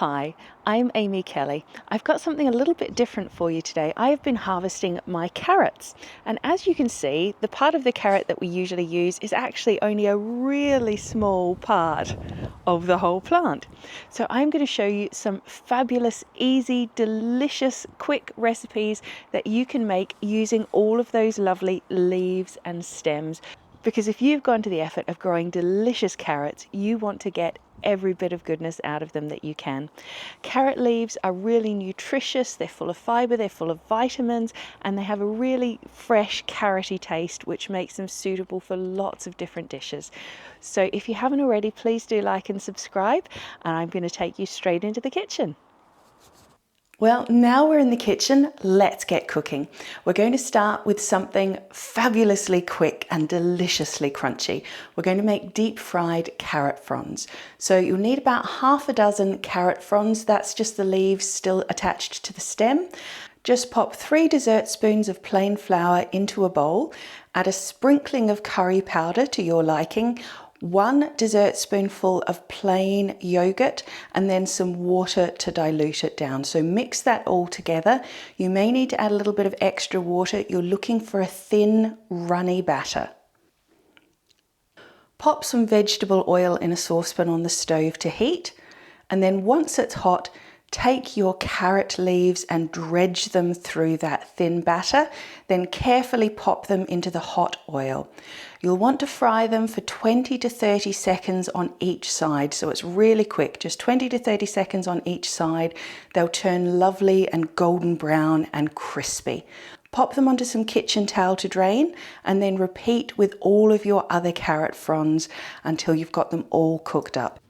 Hi, I'm Amy Kelly. I've got something a little bit different for you today. I have been harvesting my carrots, and as you can see, the part of the carrot that we usually use is actually only a really small part of the whole plant. So I'm going to show you some fabulous, easy, delicious, quick recipes that you can make using all of those lovely leaves and stems. Because if you've gone to the effort of growing delicious carrots, you want to get every bit of goodness out of them that you can. Carrot leaves are really nutritious, they're full of fibre, they're full of vitamins, and they have a really fresh carroty taste which makes them suitable for lots of different dishes. So if you haven't already, please do like and subscribe, and I'm going to take you straight into the kitchen. Well, now we're in the kitchen, let's get cooking. We're going to start with something fabulously quick and deliciously crunchy. We're going to make deep fried carrot fronds. So you'll need about half a dozen carrot fronds. That's just the leaves still attached to the stem. Just pop 3 dessert spoons of plain flour into a bowl. Add a sprinkling of curry powder to your liking. 1 dessert spoonful of plain yogurt, and then some water to dilute it down. So mix that all together. You may need to add a little bit of extra water. You're looking for a thin, runny batter. Pop some vegetable oil in a saucepan on the stove to heat, and then once it's hot, take your carrot leaves and dredge them through that thin batter, then carefully pop them into the hot oil. You'll want to fry them for 20 to 30 seconds on each side, so it's really quick, just 20 to 30 seconds on each side. They'll turn lovely and golden brown and crispy. Pop them onto some kitchen towel to drain, and then repeat with all of your other carrot fronds until you've got them all cooked up.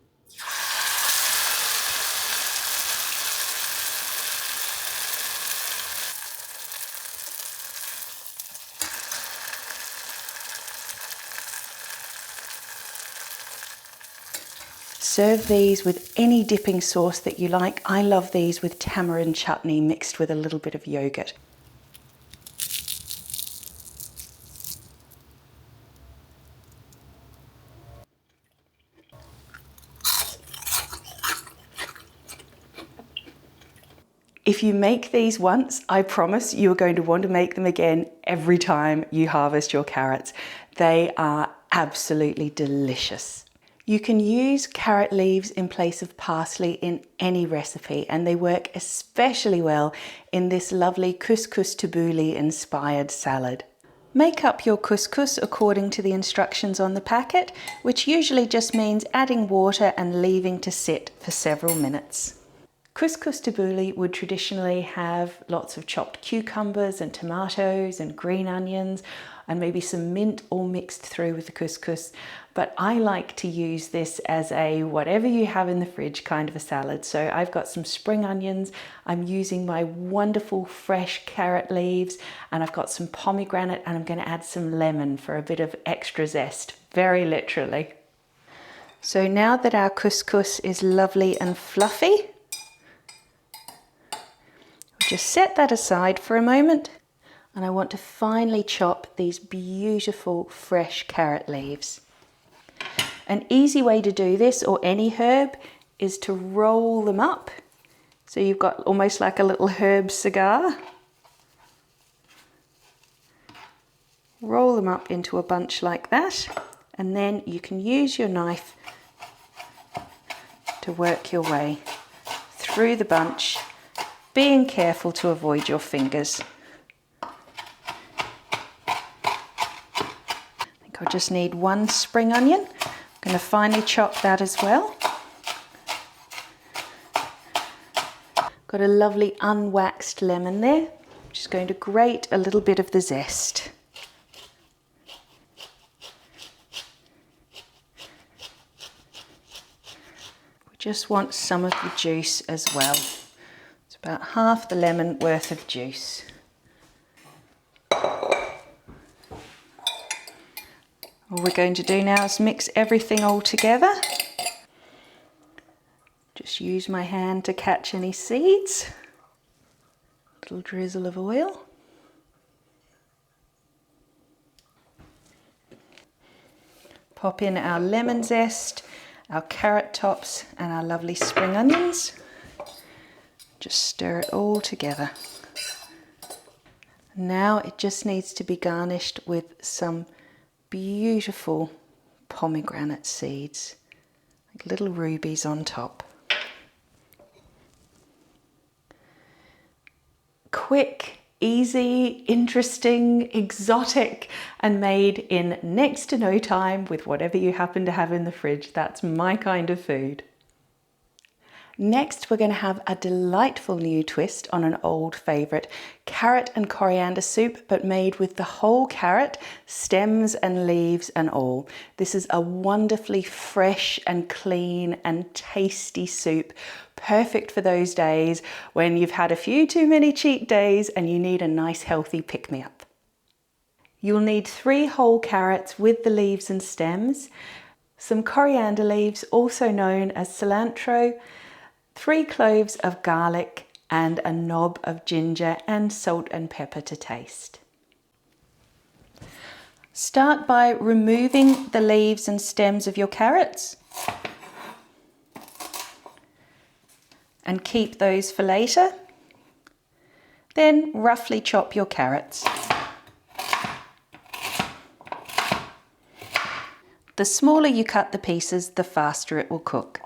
Serve these with any dipping sauce that you like. I love these with tamarind chutney mixed with a little bit of yogurt. If you make these once, I promise you're going to want to make them again every time you harvest your carrots. They are absolutely delicious. You can use carrot leaves in place of parsley in any recipe, and they work especially well in this lovely couscous tabbouleh inspired salad. Make up your couscous according to the instructions on the packet, which usually just means adding water and leaving to sit for several minutes. Couscous tabbouleh would traditionally have lots of chopped cucumbers and tomatoes and green onions and maybe some mint all mixed through with the couscous, but I like to use this as a whatever you have in the fridge kind of a salad. So I've got some spring onions, I'm using my wonderful fresh carrot leaves, and I've got some pomegranate, and I'm going to add some lemon for a bit of extra zest, very literally. So now that our couscous is lovely and fluffy, just set that aside for a moment, and I want to finely chop these beautiful fresh carrot leaves. An easy way to do this, or any herb, is to roll them up. So you've got almost like a little herb cigar. Roll them up into a bunch like that, and then you can use your knife to work your way through the bunch, being careful to avoid your fingers. I think I just need 1 spring onion. I'm going to finely chop that as well. Got a lovely unwaxed lemon there. I'm just going to grate a little bit of the zest. We just want some of the juice as well. About half the lemon worth of juice. All we're going to do now is mix everything all together. Just use my hand to catch any seeds. A little drizzle of oil. Pop in our lemon zest, our carrot tops, and our lovely spring onions. Just stir it all together. Now it just needs to be garnished with some beautiful pomegranate seeds, like little rubies on top. Quick, easy, interesting, exotic, and made in next to no time with whatever you happen to have in the fridge. That's my kind of food. Next, we're going to have a delightful new twist on an old favourite, carrot and coriander soup, but made with the whole carrot, stems and leaves and all. This is a wonderfully fresh and clean and tasty soup, perfect for those days when you've had a few too many cheat days and you need a nice healthy pick-me-up. You'll need 3 whole carrots with the leaves and stems, some coriander leaves, also known as cilantro, 3 cloves of garlic and a knob of ginger, and salt and pepper to taste. Start by removing the leaves and stems of your carrots and keep those for later. Then roughly chop your carrots. The smaller you cut the pieces, the faster it will cook.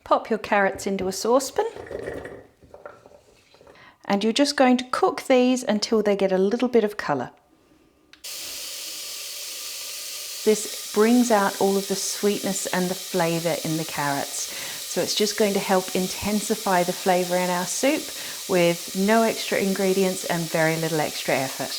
Pop your carrots into a saucepan and you're just going to cook these until they get a little bit of colour. This brings out all of the sweetness and the flavour in the carrots. So it's just going to help intensify the flavour in our soup with no extra ingredients and very little extra effort.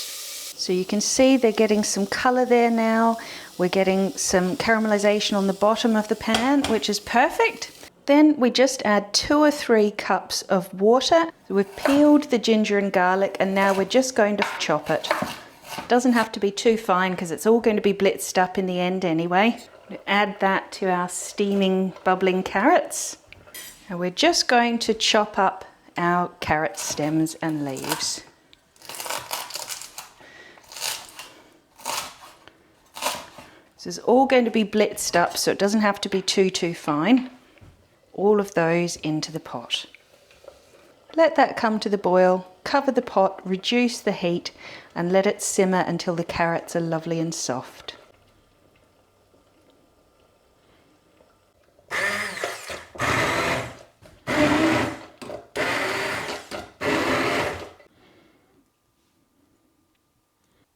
So you can see they're getting some colour there now. We're getting some caramelisation on the bottom of the pan, which is perfect. Then we just add 2 or 3 cups of water. So we've peeled the ginger and garlic and now we're just going to chop it. It doesn't have to be too fine because it's all going to be blitzed up in the end anyway. Add that to our steaming, bubbling carrots. And we're just going to chop up our carrot stems and leaves. This is all going to be blitzed up, so it doesn't have to be too fine. All of those into the pot. Let that come to the boil, cover the pot, reduce the heat and let it simmer until the carrots are lovely and soft.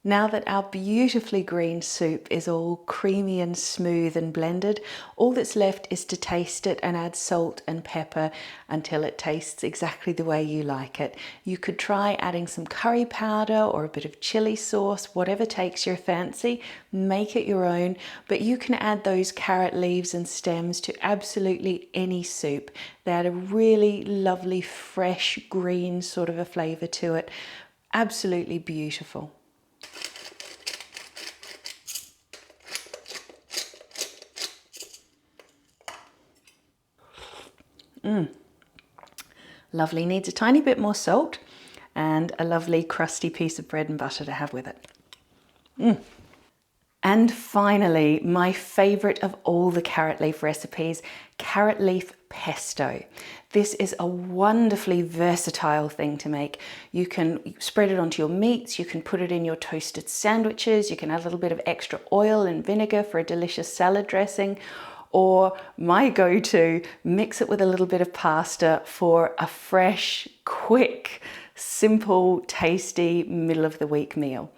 Now that our beautifully green soup is all creamy and smooth and blended, all that's left is to taste it and add salt and pepper until it tastes exactly the way you like it. You could try adding some curry powder or a bit of chili sauce, whatever takes your fancy. Make it your own, but you can add those carrot leaves and stems to absolutely any soup. They add a really lovely, fresh, green sort of a flavour to it. Absolutely beautiful. Lovely, needs a tiny bit more salt and a lovely crusty piece of bread and butter to have with it. And finally, my favourite of all the carrot leaf recipes, carrot leaf pesto. This is a wonderfully versatile thing to make. You can spread it onto your meats, you can put it in your toasted sandwiches, you can add a little bit of extra oil and vinegar for a delicious salad dressing, or my go-to, mix it with a little bit of pasta for a fresh, quick, simple, tasty, middle of the week meal.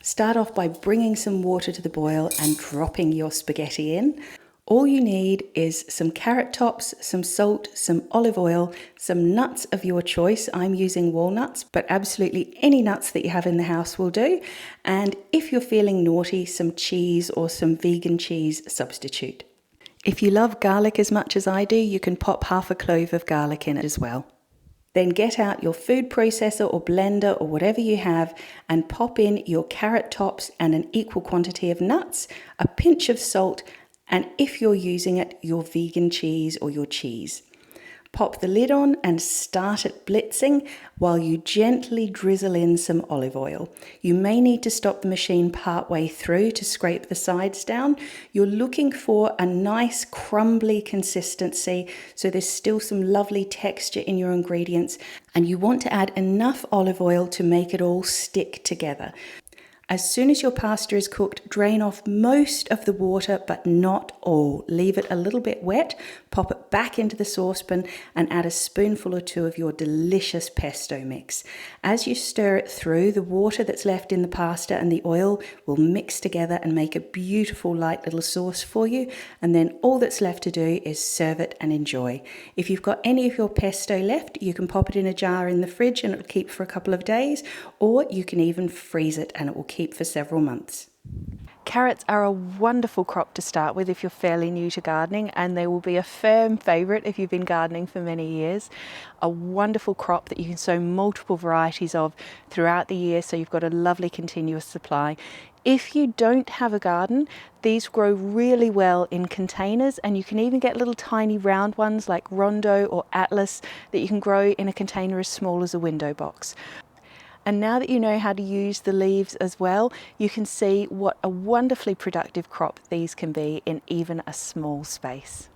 Start off by bringing some water to the boil and dropping your spaghetti in. All you need is some carrot tops, some salt, some olive oil, some nuts of your choice. I'm using walnuts, but absolutely any nuts that you have in the house will do. And if you're feeling naughty, some cheese or some vegan cheese substitute. If you love garlic as much as I do, you can pop half a clove of garlic in it as well. Then get out your food processor or blender or whatever you have and pop in your carrot tops and an equal quantity of nuts, a pinch of salt, and if you're using it, your vegan cheese or your cheese. Pop the lid on and start it blitzing while you gently drizzle in some olive oil. You may need to stop the machine partway through to scrape the sides down. You're looking for a nice crumbly consistency, so there's still some lovely texture in your ingredients, and you want to add enough olive oil to make it all stick together. As soon as your pasta is cooked, drain off most of the water, but not all. Leave it a little bit wet, pop it back into the saucepan and add a spoonful or two of your delicious pesto mix. As you stir it through, the water that's left in the pasta and the oil will mix together and make a beautiful light little sauce for you. And then all that's left to do is serve it and enjoy. If you've got any of your pesto left, you can pop it in a jar in the fridge and it'll keep for a couple of days, or you can even freeze it and it will keep for several months. Carrots are a wonderful crop to start with if you're fairly new to gardening, and they will be a firm favourite if you've been gardening for many years. A wonderful crop that you can sow multiple varieties of throughout the year, so you've got a lovely continuous supply. If you don't have a garden, these grow really well in containers, and you can even get little tiny round ones like Rondo or Atlas that you can grow in a container as small as a window box. And now that you know how to use the leaves as well, you can see what a wonderfully productive crop these can be in even a small space.